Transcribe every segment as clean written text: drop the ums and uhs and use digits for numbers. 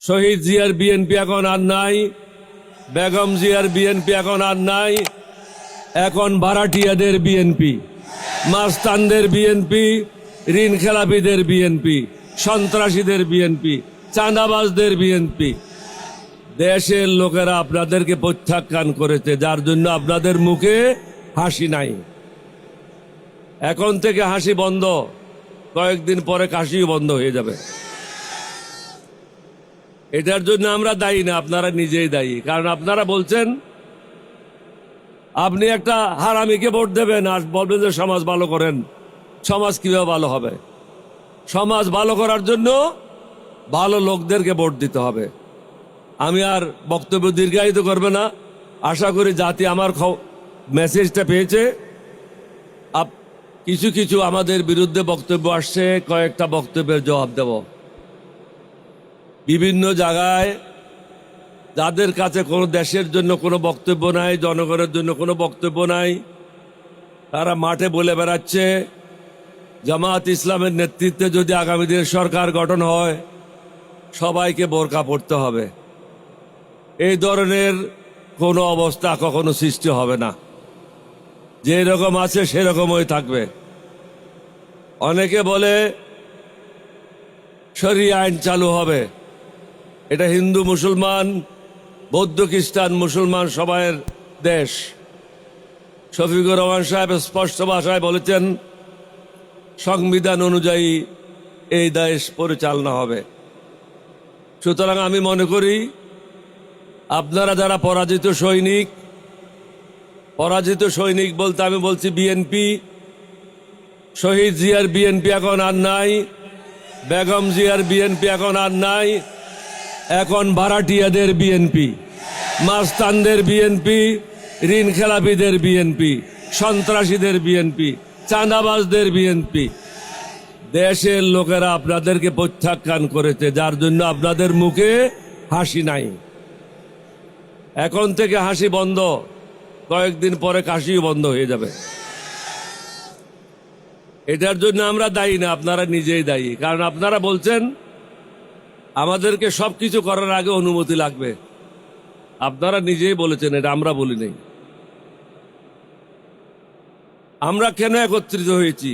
শহীদ জিয়ার বিএনপি এখন আর নাই, বেগম জিয়ার বিএনপি এখন আর নাই। এখন ভাড়াটিয়াদের বিএনপি, মাস্তানদের বিএনপি, ঋণ খেলাপিদের বিএনপি, সন্ত্রাসীদের বিএনপি, চাঁদাবাজদের বিএনপি। দেশের লোকেরা আপনাদেরকে প্রত্যাখ্যান করেছে, যার জন্য আপনাদের মুখে হাসি নাই। এখন থেকে হাসি বন্ধ, কয়েকদিন পরে কাশিও বন্ধ হয়ে যাবে। এটার জন্য আমরা দায়ী না, আপনারা নিজেই দায়ী। কারণ আপনারা বলছেন আপনি একটা হারামিকে ভোট দেবেন আর বলবেন যে সমাজ ভালো করেন। সমাজ কিভাবে ভালো হবে? সমাজ ভালো করার জন্য ভালো লোকদেরকে ভোট দিতে হবে। আমি আর বক্তব্য দীর্ঘায়িত করবে না। আশা করি জাতি আমার মেসেজটা পেয়েছে। কিছু কিছু আমাদের বিরুদ্ধে বক্তব্য আসছে, কয়েকটা বক্তব্যের জবাব দেব। বিভিন্ন জায়গায় যাদের কাছে কোনো দেশের জন্য কোনো বক্তব্য নাই, জনগণের জন্য কোনো বক্তব্য নাই, তারা মাঠে বলে বেড়াচ্ছে জামাত ইসলামের নেতৃত্বে যদি আগামী দিনের সরকার গঠন হয় সবাইকে বোরকা পড়তে হবে। এই ধরনের কোনো অবস্থা কখনো সৃষ্টি হবে না। যে রকম আছে সেরকমই থাকবে। অনেকে বলে শরিয়া আইন চালু হবে। এটা হিন্দু মুসলমান, বৌদ্ধ খ্রিস্টান মুসলমান সবাইয়ের দেশ। শফিকুর রহমান সাহেব স্পষ্ট ভাষায় বলেছেন সংবিধান অনুযায়ী এই দেশ পরিচালনা হবে। সুতরাং আমি মনে করি আপনারা যারা পরাজিত সৈনিক বলতে আমি বলছি বিএনপি, শহীদ জিয়ার বিএনপি এখন আর নাই, বেগম জিয়ার বিএনপি এখন আর নাই। এখন ভাড়াটিয়াদের বিএনপি, মাস্তানদের বিএনপি, ঋণ খেলাপিদের বিএনপি, সন্ত্রাসীদের বিএনপি, চাঁদাবাজদের বিএনপি। দেশের লোকেরা আপনাদেরকে প্রত্যাখ্যান করেছে, যার জন্য আপনাদের মুখে হাসি নাই। এখন থেকে হাসি বন্ধ, কয়েকদিন পরে কাশিও বন্ধ হয়ে যাবে। এটার জন্য আমরা দায়ী না, আপনারা নিজেই দায়ী। কারণ আপনারা বলছেন আমাদেরকে সবকিছু করার আগে অনুমতি লাগবে। আপনারা নিজেই বলেছেন, এটা আমরা বলি নাই। আমরা কেন একত্রিত হয়েছি?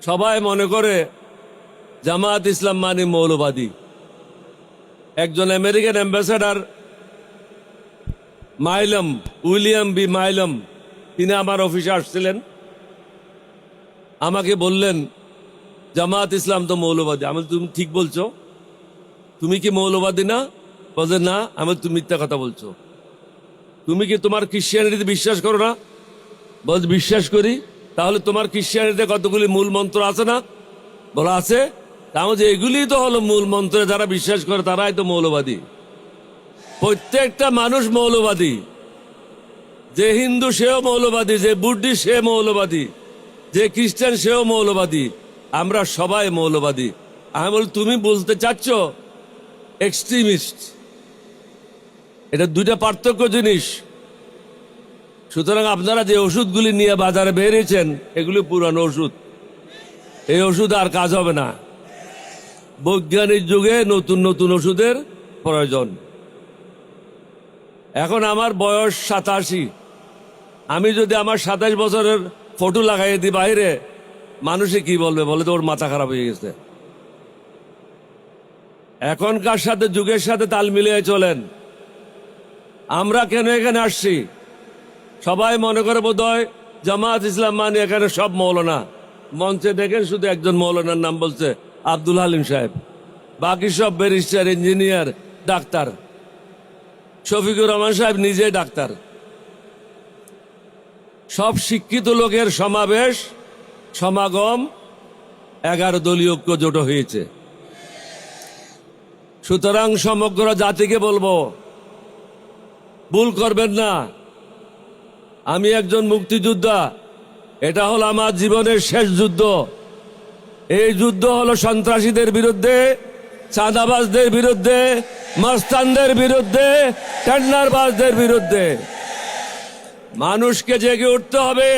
সবাই মনে করে জামাত ইসলাম মানে মৌলবাদী। একজন আমেরিকান অ্যাম্বাসেডর উইলিয়াম বি মাইলম, তিনি আমার অফিসে আসছিলেন। আমাকে বললেন জামাত ইসলাম তো মৌলবাদী। আমি তুমি ঠিক বলছো, তুমি কি মৌলবাদী না? বলছে না। আমি তুমি মিথ্যা কথা বলছো। তুমি কি তোমার খ্রিস্টানিটিতে বিশ্বাস করো না? বল বিশ্বাস করি। তাহলে তোমার খ্রিস্টানিটিতে কতগুলি মূল মন্ত্র আছে না? বলা আছে। তাহলে এগুলি তো হলো মূল মন্ত্রে যারা বিশ্বাস করে তারাই তো মৌলবাদী। প্রত্যেকটা মানুষ মৌলবাদী। যে হিন্দু সেও মৌলবাদী, যে বুদ্ধিস্ট সে মৌলবাদী, যে খ্রিস্টান সেও মৌলবাদী। আমরা সবাই মৌলবাদী। আমি বল তুমি বলতে চাচ্ছ এক্সট্রিমিস্ট। এটা দুইটা পার্থক্য জিনিস। সুতরাং আপনারা যে ওষুধগুলি নিয়ে বাজারে বেরিয়েছেন এগুলি পুরানো ওষুধ। এই ওষুধ আর কাজ হবে না। বৈজ্ঞানিক যুগে নতুন নতুন ওষুধের প্রয়োজন। এখন আমার বয়স 87। আমি যদি আমার 27 বছরের ফটো লাগাই দিই বাইরে, মানুষে কি বলবে? বলে তো ওর মাথা খারাপ হয়ে গেছে। এখনকার সাথে যুগের সাথে তাল মিলিয়ে চলেন। আমরা কেন এখানে আসছি? সবাই মনে করে বোধহয় জামাত ইসলাম মানে এখানে সব মৌলানা। মঞ্চে দেখেন শুধু একজন মৌলানার নাম বলছে, আব্দুল হালিম সাহেব। বাকি সব barrister, engineer, doctor. Shafiqur Rahman সাহেব নিজে ডাক্তার। সব শিক্ষিত লোকের সমাগম 11 দলীয় ঐক্য জোট হয়েছে। সুতরাং সমগ্র জাতিকে বলবো ভুল করবেন না। আমি একজন মুক্তিযোদ্ধা। এটা হলো আমার জীবনের শেষ যুদ্ধ। এই যুদ্ধ হলো সন্ত্রাসীদের বিরুদ্ধে, চাঁদাবাজদের বিরুদ্ধে, মাস্তানদের বিরুদ্ধে, টেন্ডারবাজদের বিরুদ্ধে। মানুষকে জেগে উঠতে হবে।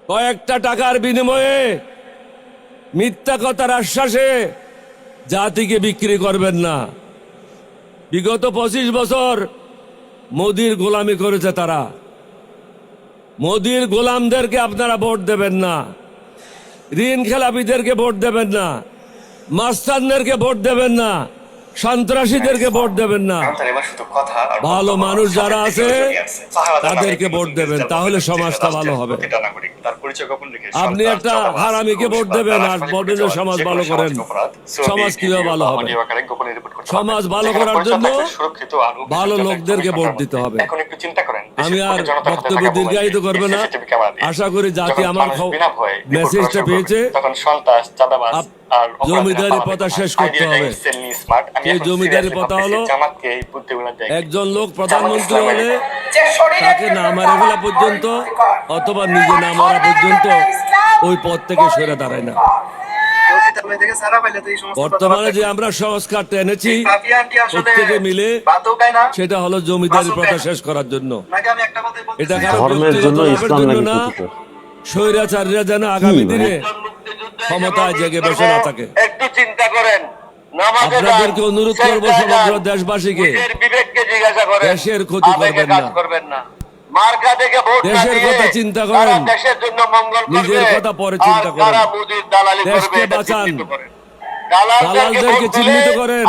কয়েকটা টাকার বিনিময়ে, মিথ্যা কথার আশ্বাসে জাতিকে বিক্রি করবেন না। বিগত 25 বছর মোদির গোলামি করেছে তারা। মোদির গোলামদেরকে আপনারা ভোট দেবেন না, ঋণ খেলাপিদেরকে ভোট দেবেন না, মাস্তানদেরকে ভোট দেবেন না, সন্ত্রাসীদেরকে ভোট দেবেন না। ভালো মানুষ যারা আছে তাদেরকে ভোট দেবেন, তাহলে সমাজটা ভালো হবে। আপনি একটা হারামিকে ভোট দেবেন আর বলবেন যে সমাজ ভালো করেন। সমাজ কিভাবে ভালো হবে? সমাজ ভালো করার জন্য ভালো লোকদেরকে ভোট দিতে হবে। আমি আর বক্তব্য দীর্ঘায়িত করবো না। আশা করি জাতি আমার মেসেজটা পেয়েছে। জমিদারি প্রথা শেষ করতে হবে। এই জমিদারি প্রথা হলো একজন লোক প্রধানমন্ত্রী হলে তাকে না মারা ফেলা পর্যন্ত অথবা নিজে না মারা পর্যন্ত ওই পদ থেকে সরে দাঁড়ায় না। বর্তমানে যে আমরা সংস্কারটা এনেছি প্রত্যেকে মিলে, সেটা হলো জমিদারি প্রথা শেষ করার জন্য। এটা ধর্মের জন্য ইসলাম নাকি না, স্বৈরাচারীরা যেন আগামী দিনে ক্ষমতায় জেগে বসে না থাকে। একটু চিন্তা করেন। আপনাদেরকে অনুরোধ করবো সমগ্র দেশবাসীকে, দেশের ক্ষতি করবেন না, দেশের কথা চিন্তা করেন, নিজের কথা পরে চিন্তা করেন, দেশকে বাঁচান, দালালদেরকে চিহ্নিত করেন,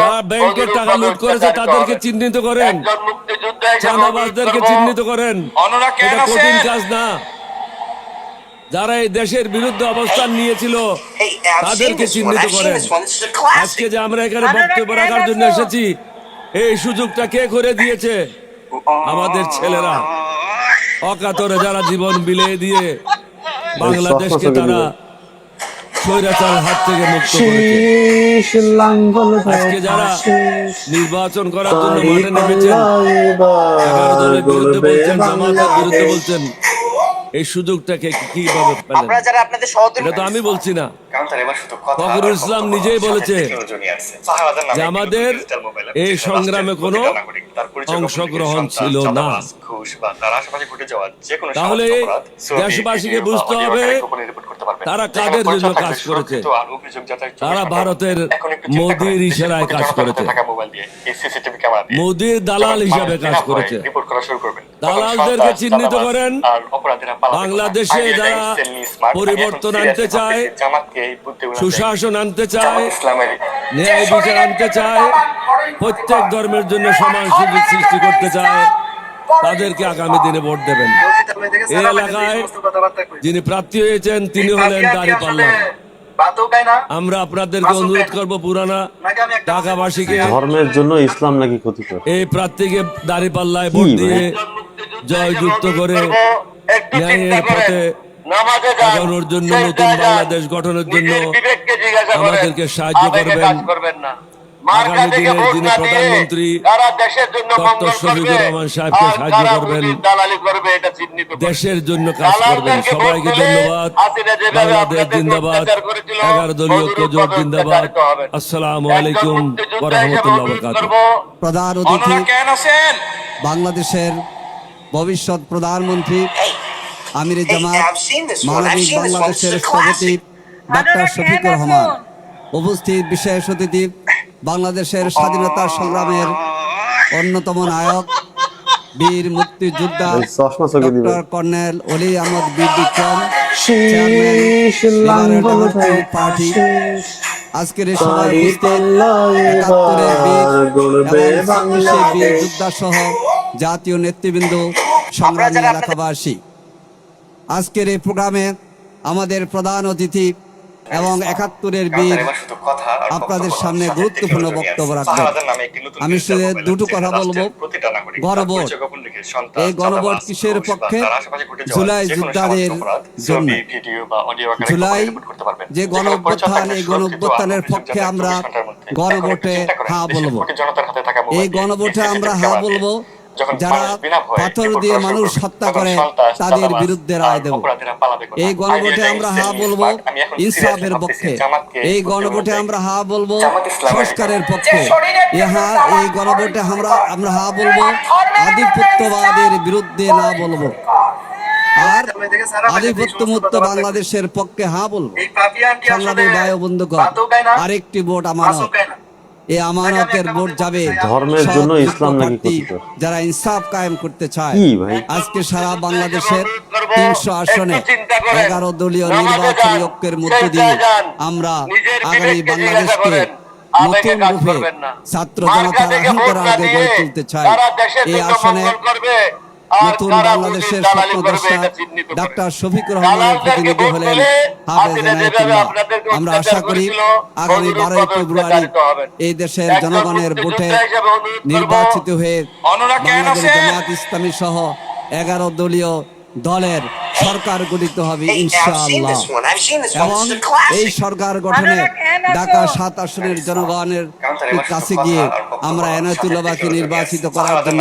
যারা ব্যাংকের টাকা লুট করেছে তাদেরকে চিহ্নিত করেন, চাঁদাবাজদেরকে চিহ্নিত করেন। এটা কঠিন কাজ না। যারা এই দেশের বিরুদ্ধে অবস্থান নিয়েছিল তাদেরকে চিহ্নিত করেন। আজকে যে আমরা এখানে বক্তব্য রাখার জন্য এসেছি, এই সুযোগটা কে করে দিয়েছে? আমাদের ছেলেরা, অকাতরে যারা জীবন বিলিয়ে দিয়ে বাংলাদেশকে তারা স্বৈরাচারের হাত থেকে মুক্ত করেছে। আজকে যারা নির্বাচন করার জন্য মাঠে নেমেছেন, 11 দলের বিরুদ্ধে বলছেন, জামাতের বিরুদ্ধে বলছেন, এই সুযোগটাকে কিভাবে পেলেন? এটা তো আমি বলছি না, ফখরুল ইসলাম নিজেই বলেছে যে আমাদের এই সংগ্রামে কোনো অংশগ্রহণ ছিল না। তাহলে দেশবাসীকে বুঝতে হবে তারা কাদের জন্য কাজ করেছে। তারা ভারতের মোদির ইশারায় কাজ করেছে, মোদির দালাল হিসাবে কাজ করেছে। দালালদেরকে চিহ্নিত করেন। বাংলাদেশে যারা পরিবর্তন আনতে চায়, সুশাসন আনতে চায়, ন্যায় বিচার আনতে চায়, প্রত্যেক ধর্মের জন্য সমান সুযোগ সৃষ্টি করতে চায়, তাদেরকে আগামী দিনে ভোট দেবেন। এই এলাকায় যিনি প্রার্থী হয়েছেন তিনি হলেন দাঁড়িপাল্লা। আমরা আপনাদেরকে অনুরোধ করবো, পুরানা ঢাকাবাসীকে, ধর্মের জন্য ইসলাম নাকি ক্ষতিকর, এই প্রার্থীকে দাঁড়িপাল্লায় ভোট দিয়ে জয়যুক্ত করে ন্যায়ের পথে আগানোর জন্য, নতুন বাংলাদেশ গঠনের জন্য আমাদেরকে সাহায্য করবেন। আগামী দিনের যিনি প্রধানমন্ত্রী ডক্টর শফিকুর রহমান সাহেবকে সাহায্য করবেন, দেশের জন্য কাজ করবেন। সবাইকে ধন্যবাদ। বাংলাদেশ জিন্দাবাদ, 11 দলীয় ঐক্যজোট জিন্দাবাদ। আসসালামু আলাইকুম ওয়া রাহমাতুল্লাহি ওয়া বারাকাতুহু। প্রধান অতিথি বাংলাদেশের ভবিষ্যৎ প্রধানমন্ত্রী আমিরে জামাত মানবিক বাংলাদেশের স্থপতি ডক্টর শফিকুর রহমান, উপস্থিত বিশেষ অতিথি বাংলাদেশের স্বাধীনতা সংগ্রামের অন্যতম নায়ক বীর মুক্তিযোদ্ধা ডক্টর কর্নেল অলি আহমদ বীর বিক্রম, চেয়ারম্যান পার্টি। আজকের এই সভায় উপস্থিত 71-এর বীর এবং 26 বীর যোদ্ধা সহ জাতীয় নেতৃবৃন্দ, সংগ্রামী এলাকাবাসী, আজকের এই প্রোগ্রামে আমাদের প্রধান অতিথি এবং 71-এর বীর আপনাদের সামনে গুরুত্বপূর্ণ বক্তব্য রাখবেন। আমি শুধু দুটো কথা বলবো। গণভোট, এই গণভোট কিসের পক্ষে? জুলাই যোদ্ধাদের জন্য। জুলাই যে গণঅভ্যুত্থান, এই গণঅভ্যুত্থানের পক্ষে আমরা গণভোটে হ্যাঁ বলবো। এই গণভোটে আমরা হ্যাঁ বলবো। যারা পাথর দিয়ে মানুষ হত্যা করে তাদের বিরুদ্ধে রায় দেব। এই গণভোটে আমরা হ্যাঁ বলবো ইনসাফের পক্ষে। এই গণভোটে আমরা হ্যাঁ বলবো সংস্কারের পক্ষে। এই গণভোটে আমরা হ্যাঁ বলবো আধিপত্যবাদের বিরুদ্ধে না বলবো। আর আধিপত্যমুক্ত বাংলাদেশের পক্ষে হ্যাঁ বলবো। সংগ্রামী ভাই ও বন্ধুগণ, আরেকটি ভোট আমানত। এই আমানতের ভোট যাবে ধর্মের সৎ জন্য যোগ্য ইসলাম নাকি প্রার্থী ক্ষতিকর? যারা ইনসাফ কায়েম করতে চায়। কি ভাই? আজকে সারা বাংলাদেশের 300 আসনে 11 দলীয় নির্বাচনী ঐক্যের মধ্য দিয়ে আমরা আগামী বাংলাদেশকে নতুন রূপে ছাত্র জনতার আকাঙ্ক্ষার আগে গড়ে তুলতে চাই। এই আসনে নতুন বাংলাদেশের স্বপ্নদ্রষ্টা ডাক্তার শফিকুর রহমানের প্রতিনিধি হলেন হাফেজ এনায়েতুল্লাহ। আমরা আশা করি আগামী 12 ফেব্রুয়ারি এই দেশের জনগণের ভোটে নির্বাচিত হয়ে বাংলাদেশ জামায়াত ইসলামী সহ 11 দলীয় দলের সরকার গঠিত হবে ইনশাআল্লাহ। এবং এই সরকার গঠনে ঢাকা 7 আসনের জনগণের কাছে গিয়ে আমরা এনায়েতুল্লাহকে নির্বাচিত করার জন্য